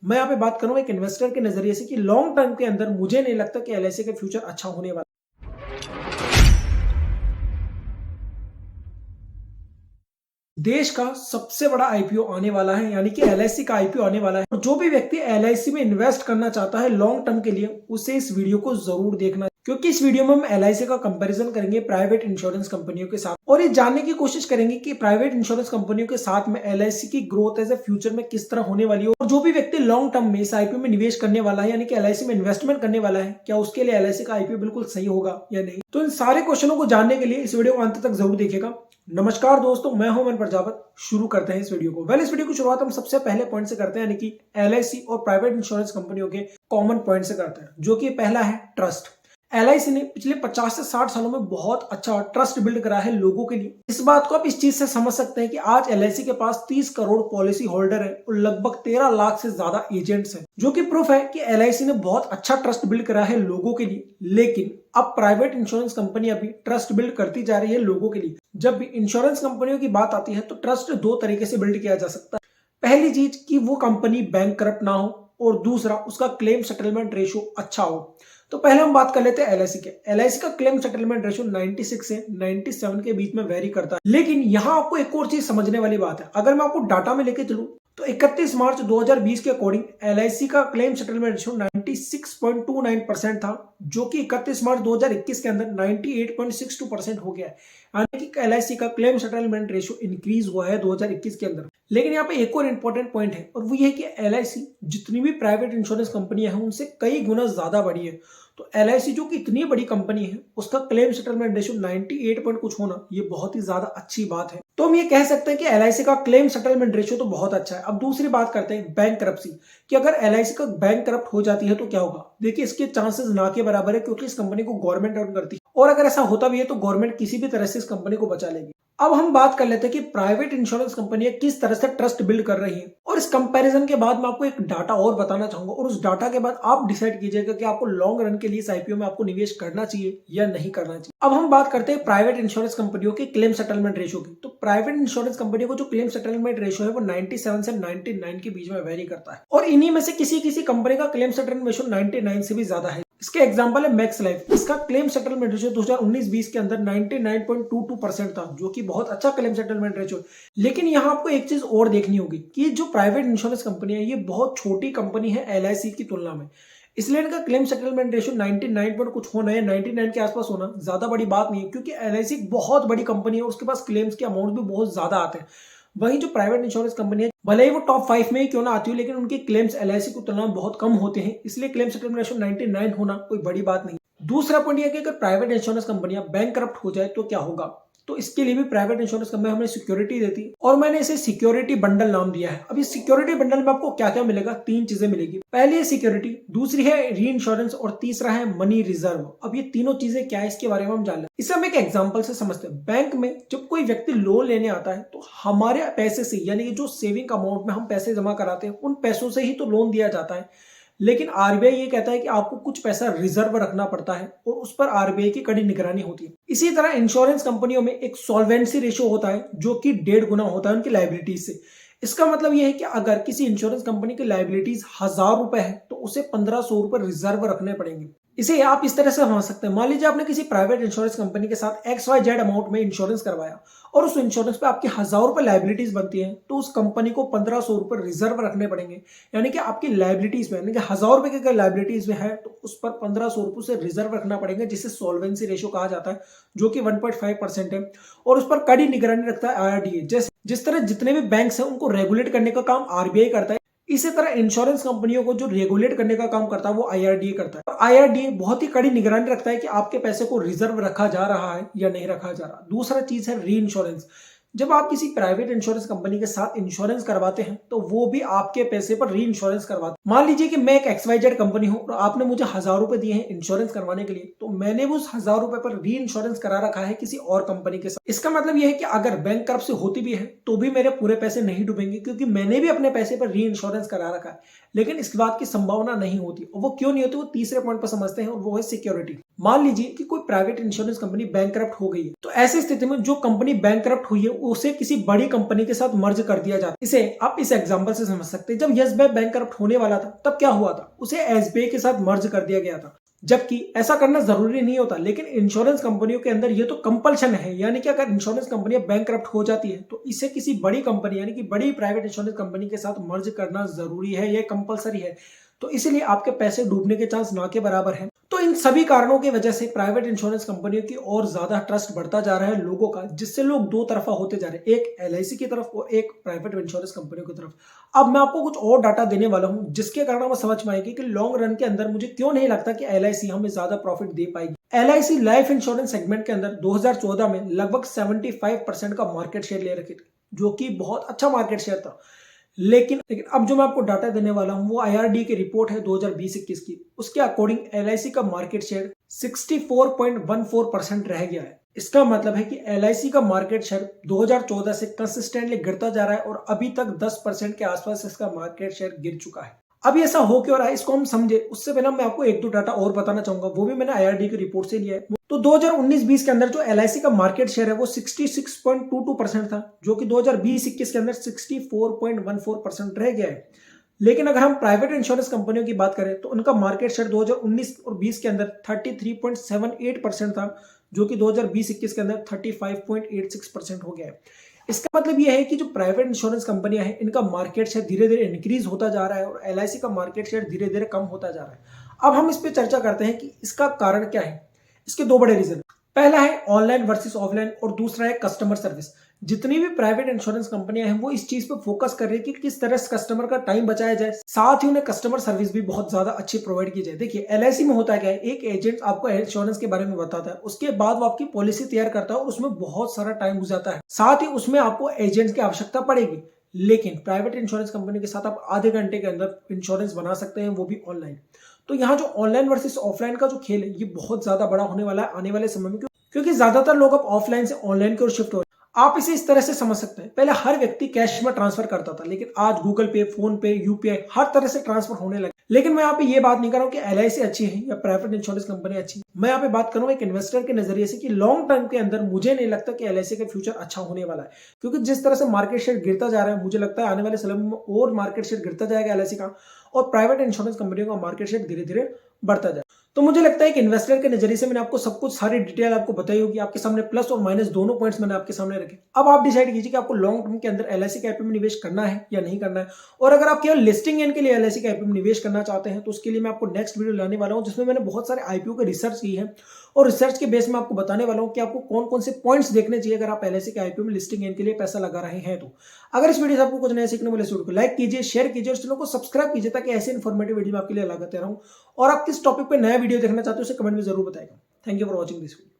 मैं यहाँ पे बात करूंगा एक इन्वेस्टर के नजरिए से कि लॉन्ग टर्म के अंदर मुझे नहीं लगता कि एलआईसी का फ्यूचर अच्छा होने वाला। देश का सबसे बड़ा आईपीओ आने वाला है, यानी कि एलआईसी का आईपीओ आने वाला है। और जो भी व्यक्ति एलआईसी में इन्वेस्ट करना चाहता है लॉन्ग टर्म के लिए, उसे इस वीडियो को जरूर देखना, क्योंकि इस वीडियो में हम एलआईसी का कंपैरिजन करेंगे प्राइवेट इंश्योरेंस कंपनियों के साथ और ये जानने की कोशिश करेंगे कि प्राइवेट इंश्योरेंस कंपनियों के साथ में एलआईसी की ग्रोथ एज ए फ्यूचर में किस तरह होने वाली है। और जो भी व्यक्ति लॉन्ग टर्म में इस आईपीओ में निवेश करने वाला है, यानी कि एलआईसी में इन्वेस्टमेंट करने वाला है, क्या उसके लिए एलआईसी का आईपीओ बिल्कुल सही होगा या नहीं। तो इन सारे क्वेश्चनों को जानने के लिए इस वीडियो को अंत तक जरूर देखिएगा। नमस्कार दोस्तों, मैं हूं मन प्रजापत। शुरू करते हैं इस वीडियो को। इस वीडियो की शुरुआत हम सबसे पहले पॉइंट से करते हैं, यानी कि एलआईसी और प्राइवेट इंश्योरेंस कंपनियों के कॉमन पॉइंट से करते हैं, जो कि पहला है ट्रस्ट। एलआईसी ने पिछले 50 से 60 सालों में बहुत अच्छा ट्रस्ट बिल्ड करा है लोगों के लिए। इस बात को आप इस चीज से समझ सकते हैं कि आज एलआईसी के पास 30 करोड़ पॉलिसी होल्डर है और लगभग 13 लाख से ज्यादा एजेंट्स हैं, जो कि प्रूफ है कि एलआईसी ने बहुत अच्छा ट्रस्ट बिल्ड करा है लोगों के लिए। लेकिन अब प्राइवेट इंश्योरेंस कंपनियां भी ट्रस्ट बिल्ड करती जा रही है लोगों के लिए। जब भी इंश्योरेंस कंपनियों की बात आती है तो ट्रस्ट दो तरीके से बिल्ड किया जा सकता है। पहली चीज कि वो कंपनी बैंक करप्ट ना हो, और दूसरा उसका क्लेम सेटलमेंट रेशियो अच्छा हो। तो पहले हम बात कर लेते हैं एलआईसी के। एलआईसी का क्लेम सेटलमेंट रेशियो 96 से 97 के बीच में वेरी करता है। लेकिन यहां आपको एक और चीज समझने वाली बात है। अगर मैं आपको डाटा में लेके चलूं तो 31 मार्च 2020 के अकॉर्डिंग एलआईसी का क्लेम सेटलमेंट रेशियो 96.29% था, जो कि 31 मार्च 2021 के अंदर 98.62% हो गया है। यानी कि एलआईसी का क्लेम सेटलमेंट रेशियो इंक्रीज हुआ है 2021 के अंदर। लेकिन यहाँ पे एक और इंपॉर्टेंट पॉइंट है, और वो ये है कि एलआईसी जितनी भी प्राइवेट इंश्योरेंस कंपनियां हैं उनसे कई गुना ज्यादा बड़ी है। तो एलआईसी जो कि इतनी बड़ी कंपनी है, उसका क्लेम सेटलमेंट रेशियो 98 पॉइंट कुछ होना, ये बहुत ही ज्यादा अच्छी बात है। तो हम ये कह सकते हैं कि एलआईसी का क्लेम सेटलमेंट रेशियो तो बहुत अच्छा है। अब दूसरी बात करते हैं बैंक करप्सी, कि अगर एलआईसी का बैंक करप्ट हो जाती है तो क्या होगा। देखिए, इसके चांसेस ना के बराबर है, क्योंकि इस कंपनी को गवर्नमेंट ओन करती है, और अगर ऐसा होता भी है तो गवर्नमेंट किसी भी तरह से इस कंपनी को बचा लेगी। अब हम बात कर लेते हैं कि प्राइवेट इंश्योरेंस कंपनियां किस तरह से ट्रस्ट बिल्ड कर रही हैं, और इस कंपैरिजन के बाद मैं आपको एक डाटा और बताना चाहूंगा, और उस डाटा के बाद आप डिसाइड कीजिएगा कि आपको लॉन्ग रन के लिए इस आईपीओ में आपको निवेश करना चाहिए या नहीं करना चाहिए। अब हम बात करते हैं प्राइवेट इंश्योरेंस कंपनियों के क्लेम सेटलमेंट रेशियो की। तो प्राइवेट इंश्योरेंस कंपनियों को जो क्लेम सेटलमेंट रेशियो है वो 97 से 99 के बीच में वेरी करता है, और इन्हीं में से किसी किसी कंपनी का क्लेम सेटलमेंट रेशियो 99 से भी ज्यादा है। इसके एग्जांपल है मैक्स लाइफ। इसका क्लेम सेटलमेंट रेशियो 2019-20 के अंदर 99.22% था, जो कि बहुत अच्छा क्लेम सेटलमेंट रेशियो। लेकिन यहाँ आपको एक चीज और देखनी होगी कि जो प्राइवेट इंश्योरेंस कंपनी है, ये बहुत छोटी कंपनी है एलआईसी की तुलना में, इसलिए इनका क्लेम सेटलमेंट रेशियो 99 पर कुछ होना है, 99 के आसपास होना ज्यादा बड़ी बात नहीं है, क्योंकि एलआईसी बहुत बड़ी कंपनी है और उसके पास क्लेम्स के अमाउंट भी बहुत ज्यादा आते हैं। वहीं जो प्राइवेट इंश्योरेंस कंपनी है, भले ही वो टॉप 5 में ही क्यों ना आती हो, लेकिन उनके क्लेम्स एलआईसी की तुलना में बहुत कम होते हैं, इसलिए क्लेम सेटलमेंट रेशियो 99 होना कोई बड़ी बात नहीं। दूसरा पॉइंट यह कि अगर प्राइवेट इंश्योरेंस कंपनियां बैंक करप्ट हो जाए तो क्या होगा। तो इसके लिए भी प्राइवेट इंश्योरेंस कंपनी हमें सिक्योरिटी देती है, और मैंने इसे सिक्योरिटी बंडल नाम दिया है। अब इस सिक्योरिटी बंडल में आपको क्या क्या मिलेगा, 3 चीजें मिलेगी। पहली है सिक्योरिटी, दूसरी है री इंश्योरेंस, और तीसरा है मनी रिजर्व। अब ये तीनों चीजें क्या है, इसके बारे में हम जान लें। इसे हम एक एग्जांपल से समझते हैं। बैंक में जब कोई व्यक्ति लोन लेने आता है तो हमारे पैसे से, यानी कि जो सेविंग अमाउंट में हम पैसे जमा कराते हैं, उन पैसों से ही तो लोन दिया जाता है। लेकिन आरबीआई ये कहता है कि आपको कुछ पैसा रिजर्व रखना पड़ता है, और उस पर आरबीआई की कड़ी निगरानी होती है। इसी तरह इंश्योरेंस कंपनियों में एक सॉल्वेंसी रेशियो होता है, जो कि 1.5 गुना होता है उनकी लायबिलिटीज से। इसका मतलब यह है कि अगर किसी इंश्योरेंस कंपनी की लायबिलिटीज 1000 रुपए है तो उसे 1500 रुपए रिजर्व रखने पड़ेंगे। इसे आप इस तरह से समझ सकते हैं। मान लीजिए आपने किसी प्राइवेट इंश्योरेंस कंपनी के साथ XYZ अमाउंट में इंश्योरेंस करवाया, और उस इंश्योरेंस पे आपकी 1000 रुपए लायबिलिटीज बनती है, तो उस कंपनी को 1500 रुपए रिजर्व रखने पड़ेंगे। यानी कि आपकी लायबिलिटीज में, यानी कि 1000 रुपए की अगर लायबिलिटीज में है तो उस पर 1500 रुपए से रिजर्व रखना पड़ेगा, जिसे सॉल्वेंसी रेशियो कहा जाता है, जो कि 1.5% है। और उस पर कड़ी निगरानी रखता है आईआरडीए। जैसे जिस तरह जितने भी बैंक्स हैं उनको रेगुलेट करने का काम आरबीआई करता है, इसी तरह इंश्योरेंस कंपनियों को जो रेगुलेट करने का काम करता है वो आईआरडीए करता है। और आईआरडीए बहुत ही कड़ी निगरानी रखता है कि आपके पैसे को रिजर्व रखा जा रहा है या नहीं रखा जा रहा। दूसरा चीज है री इंश्योरेंस। जब आप किसी प्राइवेट इंश्योरेंस कंपनी के साथ इंश्योरेंस करवाते हैं तो वो भी आपके पैसे पर री इंश्योरेंस करवाते हैं। मान लीजिए कि मैं एक XYZ कंपनी हूं और आपने मुझे 1000 रुपए दिए हैं इंश्योरेंस करवाने के लिए, तो मैंने वो 1000 रुपए पर री इंश्योरेंस करा रखा है किसी और कंपनी के साथ। इसका मतलब यह है कि अगर बैंक करप्सी होती भी है तो भी मेरे पूरे पैसे नहीं डूबेंगे, क्योंकि मैंने भी अपने पैसे पर री इंश्योरेंस करा रखा है। लेकिन इस बात की संभावना नहीं होती, और वो क्यों नहीं होती, वो तीसरे पॉइंट पर समझते हैं, और वो है सिक्योरिटी। मान लीजिए कि कोई private insurance company bank corrupt हो गई है, तो ऐसी स्थिति में जो कंपनी बैंक करप्ट हुई है उसे किसी बड़ी कंपनी के साथ मर्ज कर दिया जाता। इसे आप इस एग्जांपल से समझ सकते हैं, जब यस बैंक करप्ट होने वाला था तब क्या हुआ था, उसे एसबीआई के साथ मर्ज कर दिया गया था। जबकि ऐसा करना जरूरी नहीं होता, लेकिन इंश्योरेंस कंपनियों के अंदर ये तो कंपल्शन है, यानी कि अगर इंश्योरेंस कंपनियां बैंकरप्ट हो जाती है तो इसे किसी बड़ी कंपनी यानी कि बड़ी प्राइवेट इंश्योरेंस कंपनी के साथ मर्ज करना जरूरी है, ये कंपलसरी है। तो इसीलिए आपके पैसे डूबने के चांस ना के बराबर है। तो इन सभी कारणों की वजह से प्राइवेट इंश्योरेंस कंपनियों की और ज्यादा ट्रस्ट बढ़ता जा रहा है लोगों का, जिससे लोग दो तरफा होते जा रहे हैं, एक एलआईसी की तरफ और एक प्राइवेट इंश्योरेंस कंपनियों की तरफ। अब मैं आपको कुछ और डाटा देने वाला हूं जिसके कारण हमें समझ में आएगी कि लॉन्ग रन के अंदर मुझे क्यों नहीं लगता कि एलआईसी हमें ज्यादा प्रॉफिट दे पाएगी। एलआईसी लाइफ इंश्योरेंस सेगमेंट के अंदर 2014 में लगभग 75% का मार्केट शेयर ले रखी थी, जो कि बहुत अच्छा मार्केट शेयर था। लेकिन अब जो मैं आपको डाटा देने वाला हूं वो आईआरडी की रिपोर्ट है 2020-21 की। उसके अकॉर्डिंग एलआईसी का मार्केट शेयर 64.14% रह गया है। इसका मतलब है कि एलआईसी का मार्केट शेयर 2014 से कंसिस्टेंटली गिरता जा रहा है और अभी तक 10% के आसपास इसका मार्केट शेयर गिर चुका है। अब ऐसा हो क्यों रहा है, इसको हम समझे उससे पहले मैं आपको एक दो डाटा और बताना चाहूंगा, वो भी मैंने आईआरडी की रिपोर्ट से लिया है। तो 2019-20 के अंदर जो एलआईसी का मार्केट शेयर है वो 66.22% था, जो कि 2020-21 के अंदर 64.14% रह गया है। लेकिन अगर हम प्राइवेट इंश्योरेंस कंपनियों की बात करें तो उनका मार्केट शेयर 2019 और 20 के अंदर 33.78% था, जो कि 2020-21 के अंदर 35.86% हो गया है। इसका मतलब यह है कि जो प्राइवेट इंश्योरेंस कंपनियां हैं इनका मार्केट शेयर धीरे धीरे इंक्रीज होता जा रहा है और एलआईसी का मार्केट शेयर धीरे धीरे कम होता जा रहा है। अब हम इस पे चर्चा करते हैं कि इसका कारण क्या है। इसके दो बड़े रीजन, पहला है ऑनलाइन वर्सेस ऑफलाइन और दूसरा है कस्टमर सर्विस। जितनी भी प्राइवेट इंश्योरेंस कंपनियां हैं वो इस चीज पे फोकस कर रही है कि किस तरह से कस्टमर का टाइम बचाया जाए, साथ ही उन्हें कस्टमर सर्विस भी बहुत ज्यादा अच्छी प्रोवाइड की जाए। देखिए एलआईसी में होता क्या है, एक एजेंट आपको इंश्योरेंस के बारे में बताता है, उसके बाद वो आपकी पॉलिसी तैयार करता है और उसमें बहुत सारा टाइम गुजारता है, साथ ही उसमें आपको एजेंट की आवश्यकता पड़ेगी। लेकिन प्राइवेट इंश्योरेंस कंपनी के साथ आप आधे घंटे के अंदर इंश्योरेंस बना सकते हैं, वो भी ऑनलाइन। तो यहाँ जो ऑनलाइन वर्सेस ऑफलाइन का जो खेल है ये बहुत ज्यादा बड़ा होने वाला है आने वाले समय में, क्योंकि ज्यादातर लोग अब ऑफलाइन से ऑनलाइन की ओर शिफ्ट हो रहे हैं। आप इसे इस तरह से समझ सकते हैं, पहले हर व्यक्ति कैश में ट्रांसफर करता था, लेकिन आज गूगल पे, फोन पे, यूपीआई हर तरह से ट्रांसफर होने लगे। लेकिन मैं यहाँ पे ये बात नहीं कर रहा हूँ कि एलआईसी अच्छी है या प्राइवेट इंश्योरेंस कंपनी अच्छी है, मैं यहाँ पे बात कर रहा हूँ एक इन्वेस्टर के नजरिए से कि लॉन्ग टर्म के अंदर मुझे नहीं लगता कि एलआईसी का फ्यूचर अच्छा होने वाला है। क्योंकि जिस तरह से मार्केट शेयर गिरता जा रहा है, मुझे लगता है आने वाले समय में और मार्केट शेयर गिरता जाएगा एलआईसी का, और प्राइवेट इंश्योरेंस कंपनियों का मार्केट शेयर धीरे धीरे बढ़ता जाए। तो मुझे लगता है कि इन्वेस्टर के नजरिए से मैंने आपको सब कुछ सारी डिटेल आपको बताई होगी, आपके सामने प्लस और माइनस दोनों पॉइंट्स मैंने आपके सामने रखे। अब आप डिसाइड कीजिए कि आपको लॉन्ग टर्म के अंदर एलआईसी के आईपीओ में निवेश करना है या नहीं करना है। और अगर आप केवल लिस्टिंग गेन के लिए एलआईसी के आईपीओ में निवेश करना चाहते हैं तो उसके लिए मैं आपको नेक्स्ट वीडियो लाने वाला हूं, जिसमें मैंने बहुत सारे आईपीओ की रिसर्च की है और रिसर्च के बेस में आपको बताने वाला हूं कि आपको कौन कौन से पॉइंट्स देखने चाहिए अगर आप एलआईसी के आईपीओ में लिस्टिंग गेन के लिए पैसा लगा रहे हैं। तो अगर इस वीडियो से आपको कुछ नया सीखने मिले, इस वीडियो को लाइक कीजिए, शेयर कीजिए और चैनल को सब्सक्राइब कीजिए ताकि ऐसे इन्फॉर्मेटिव वीडियो मैं आपके लिए लगाते रहूं। और आप किस टॉपिक पे नया वीडियो देखना चाहते हो उसे कमेंट में जरूर बताएगा। Thank you for watching this video.